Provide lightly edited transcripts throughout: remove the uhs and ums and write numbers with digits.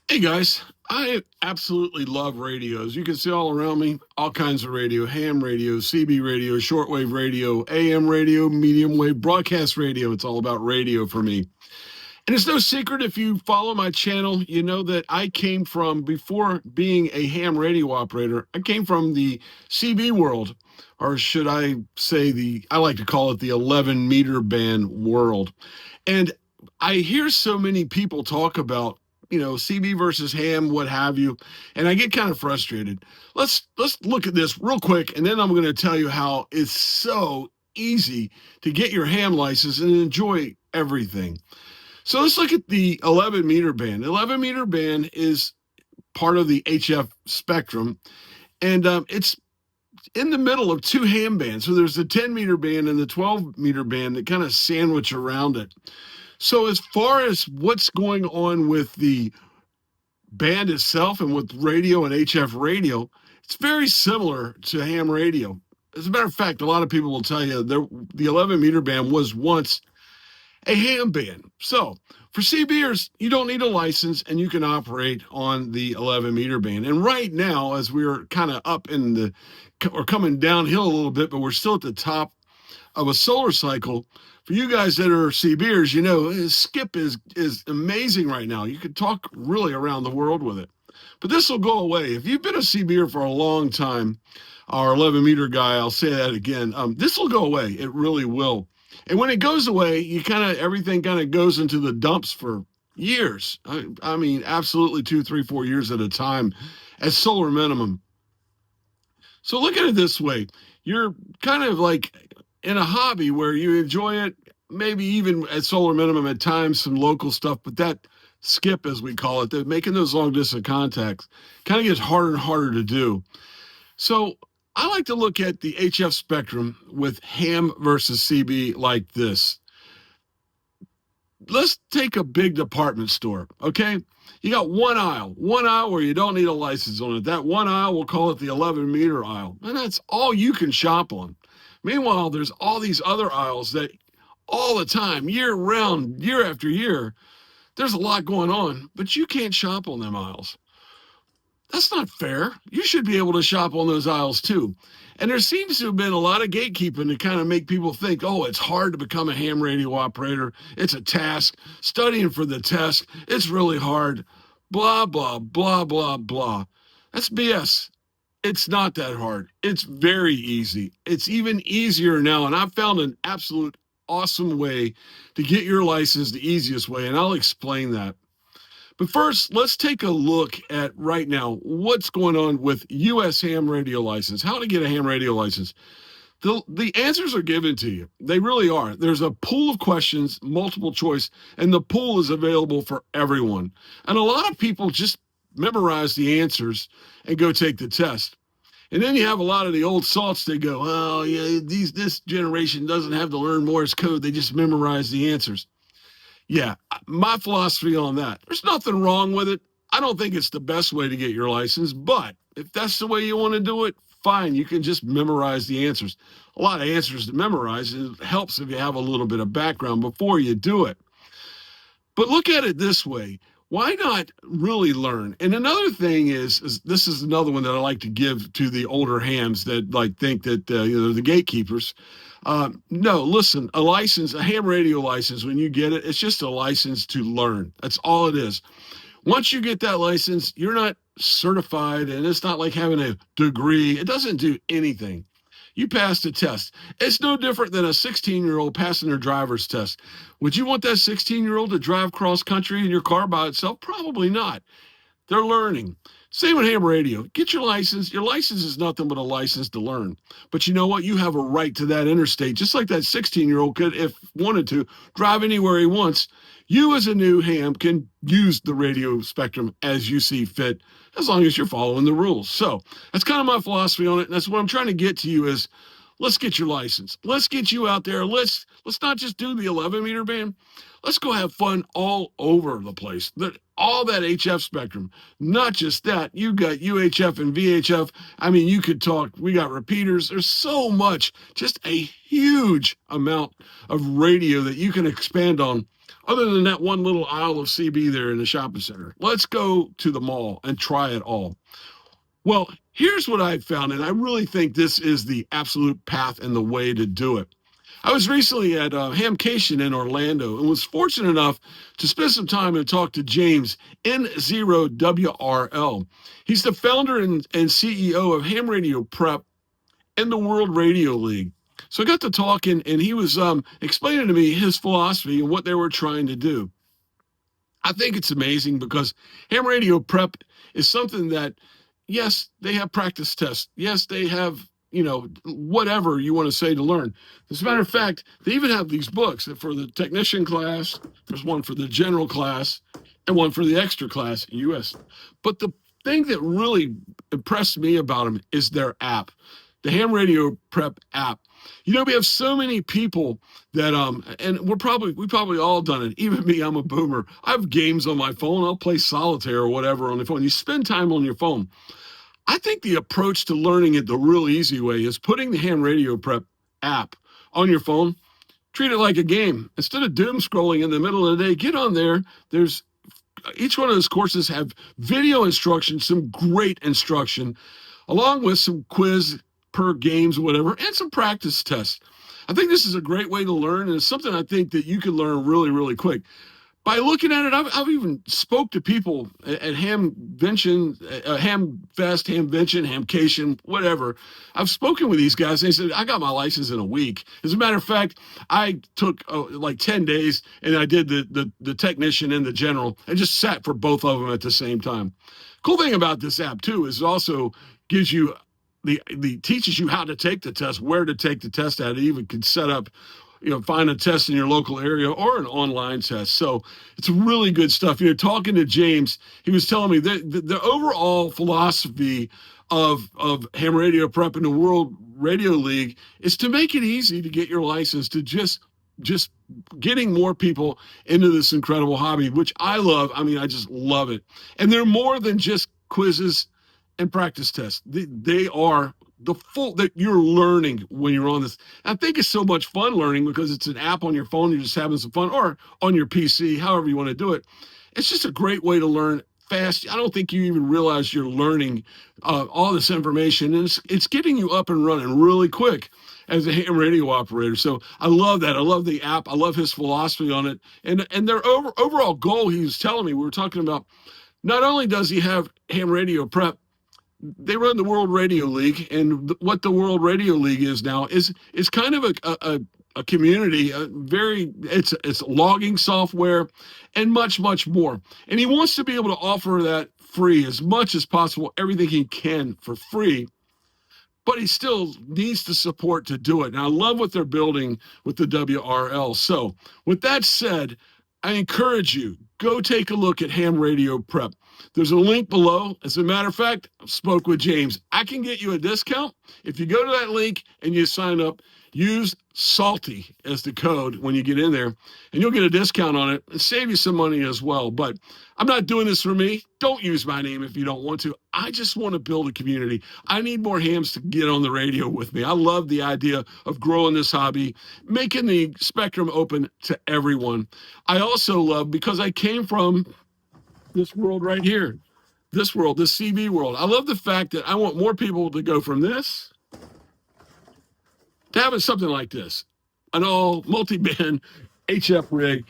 Hey guys, I absolutely love radios. You can see all around me, all kinds of radio, ham radio, CB radio, shortwave radio, AM radio, medium wave, broadcast radio. It's all about radio for me. And it's no secret if you follow my channel, you know that I came from, before being a ham radio operator, I came from the CB world, or should I say I like to call it the 11 meter band world. And I hear so many people talk about, CB versus ham, what have you, and I get kind of frustrated. Let's look at this real quick, and then I'm going to tell you how it's so easy to get your ham license and enjoy everything. So let's look at the 11 meter band. The 11 meter band is part of the HF spectrum, and it's in the middle of two ham bands. So there's the 10 meter band and the 12 meter band that kind of sandwich around it. So as far as what's going on with the band itself and with radio and HF radio, it's very similar to ham radio. As a matter of fact, a lot of people will tell you the 11 meter band was once a ham band. So for CBers, you don't need a license and you can operate on the 11 meter band. And right now, as we're kind of up or coming downhill a little bit, but we're still at the top of a solar cycle. For you guys that are CBers, you know, skip is amazing right now. You could talk really around the world with it. But this will go away. If you've been a CBer for a long time, our 11 meter guy, I'll say that again, this will go away. It really will. And when it goes away, everything kind of goes into the dumps for years. I mean, absolutely 2, 3, 4 years at a time as solar minimum. So look at it this way. You're kind of like in a hobby where you enjoy it, maybe even at solar minimum at times, some local stuff, but that skip, as we call it, making those long distance contacts kind of gets harder and harder to do. So I like to look at the HF spectrum with ham versus CB like this. Let's take a big department store, okay? You got one aisle where you don't need a license on it. That one aisle, we'll call it the 11 meter aisle, and that's all you can shop on. Meanwhile, there's all these other aisles that all the time, year round, year after year, there's a lot going on, but you can't shop on them aisles. That's not fair. You should be able to shop on those aisles too. And there seems to have been a lot of gatekeeping to kind of make people think, oh, it's hard to become a ham radio operator. It's a task. Studying for the test, it's really hard. Blah, blah, blah, blah, blah. That's BS. It's not that hard. It's very easy. It's even easier now. And I've found an absolute awesome way to get your license the easiest way. And I'll explain that. But first, let's take a look at right now what's going on with U.S. ham radio license, how to get a ham radio license. The answers are given to you. They really are. There's a pool of questions, multiple choice, and the pool is available for everyone. And a lot of people just memorize the answers and go take the test. And then you have a lot of the old salts that go, oh, yeah, this generation doesn't have to learn Morse code. They just memorize the answers. Yeah, my philosophy on that, there's nothing wrong with it. I don't think it's the best way to get your license, but if that's the way you want to do it, fine. You can just memorize the answers. A lot of answers to memorize. It helps if you have a little bit of background before you do it. But look at it this way. Why not really learn? And another thing is this is another one that I like to give to the older hams that like think that the gatekeepers. No, listen, a ham radio license, when you get it, it's just a license to learn. That's all it is. Once you get that license, you're not certified, and it's not like having a degree. It doesn't do anything. You passed a test. It's no different than a 16-year-old passing their driver's test. Would you want that 16-year-old to drive cross country in your car by itself? Probably not. They're learning. Same with ham radio. Get your license. Your license is nothing but a license to learn. But you know what? You have a right to that interstate, just like that 16-year-old could, if wanted to, drive anywhere he wants. You as a new ham can use the radio spectrum as you see fit, as long as you're following the rules. So that's kind of my philosophy on it. And that's what I'm trying to get to you is, let's get your license. Let's get you out there. Let's not just do the 11 meter band. Let's go have fun all over the place. All that HF spectrum. Not just that. You got UHF and VHF. I mean, you could talk. We got repeaters. There's so much. Just a huge amount of radio that you can expand on other than that one little aisle of CB there in the shopping center. Let's go to the mall and try it all. Well, here's what I found, and I really think this is the absolute path and the way to do it. I was recently at Hamcation in Orlando and was fortunate enough to spend some time and talk to James N0WRL. He's the founder and CEO of Ham Radio Prep and the World Radio League. So I got to talking, and he was explaining to me his philosophy and what they were trying to do. I think it's amazing because Ham Radio Prep is something that, yes, they have practice tests. Yes, they have, whatever you want to say to learn. As a matter of fact, they even have these books for the technician class. There's one for the general class and one for the extra class in US. But the thing that really impressed me about them is their app, the Ham Radio Prep app. We have so many people that and we probably all done it. Even me, I'm a boomer. I have games on my phone. I'll play solitaire or whatever on the phone. You spend time on your phone. I think the approach to learning it the real easy way is putting the Ham Radio Prep app on your phone. Treat it like a game. Instead of doom scrolling in the middle of the day, get on there. There's each one of those courses have video instruction, some great instruction, along with some quiz per games or whatever, and some practice tests. I think this is a great way to learn, and it's something I think that you can learn really, really quick. By looking at it, I've even spoke to people at Hamvention, Hamfest, Hamvention, Hamcation, whatever. I've spoken with these guys. They said, I got my license in a week. As a matter of fact, I took like 10 days and I did the technician and the general and just sat for both of them at the same time. Cool thing about this app too is it also gives you teaches you how to take the test, where to take the test at. It even can set up, find a test in your local area or an online test. So it's really good stuff. Talking to James, he was telling me that the overall philosophy of Ham Radio Prep and the World Radio League is to make it easy to get your license, to just getting more people into this incredible hobby, which I love. I mean, I just love it. And they're more than just quizzes and practice tests. They are the full that you're learning when you're on this. I think it's so much fun learning because it's an app on your phone. You're just having some fun, or on your PC, however you want to do it. It's just a great way to learn fast. I don't think you even realize you're learning all this information, and it's getting you up and running really quick as a ham radio operator. So I love that. I love the app. I love his philosophy on it, and their overall goal. He was telling me, we were talking about. Not only does he have Ham Radio Prep, they run the World Radio League, and what the World Radio League is now is kind of a community. It's logging software, and much more. And he wants to be able to offer that free as much as possible, everything he can for free. But he still needs the support to do it. And I love what they're building with the WRL. So with that said, I encourage you, go take a look at Ham Radio Prep. There's a link below. As a matter of fact, I spoke with James. I can get you a discount. If you go to that link and you sign up, use SALTY as the code when you get in there, and you'll get a discount on it and save you some money as well. But I'm not doing this for me. Don't use my name if you don't want to. I just want to build a community. I need more hams to get on the radio with me. I love the idea of growing this hobby, making the spectrum open to everyone. I also love, because I came from this world right here, this CB world. I love the fact that I want more people to go from this to having something like this, an all multi-band HF rig,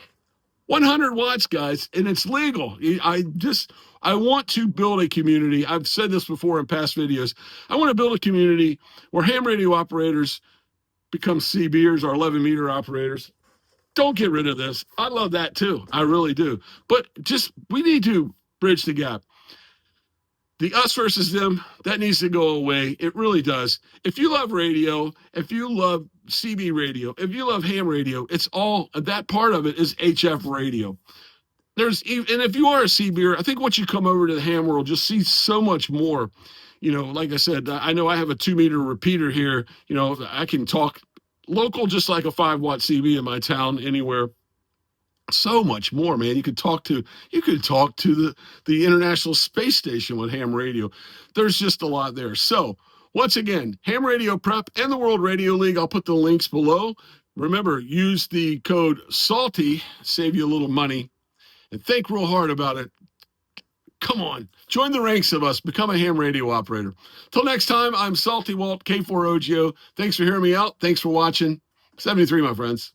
100 watts, guys, and it's legal. I want to build a community. I've said this before in past videos. I want to build a community where ham radio operators become CBers or 11-meter operators. Don't get rid of this. I love that too. I really do. But we need to bridge the gap. The us versus them, that needs to go away. It really does. If you love radio, if you love CB radio, if you love ham radio, it's all, that part of it is HF radio. And if you are a CBer, I think once you come over to the ham world, you'll see so much more. Like I said, I know I have a 2-meter repeater here. I can talk local just like a 5-watt CB in my town anywhere. So much more, man. You could talk to the International Space Station with ham radio. There's just a lot there. So once again, Ham Radio Prep and the World Radio League, I'll put the links below. Remember, use the code SALTY, save you a little money, and think real hard about it. Come on, join the ranks of us. Become a ham radio operator. Till next time, I'm Salty Walt, K4OGO. Thanks for hearing me out. Thanks for watching. 73, my friends.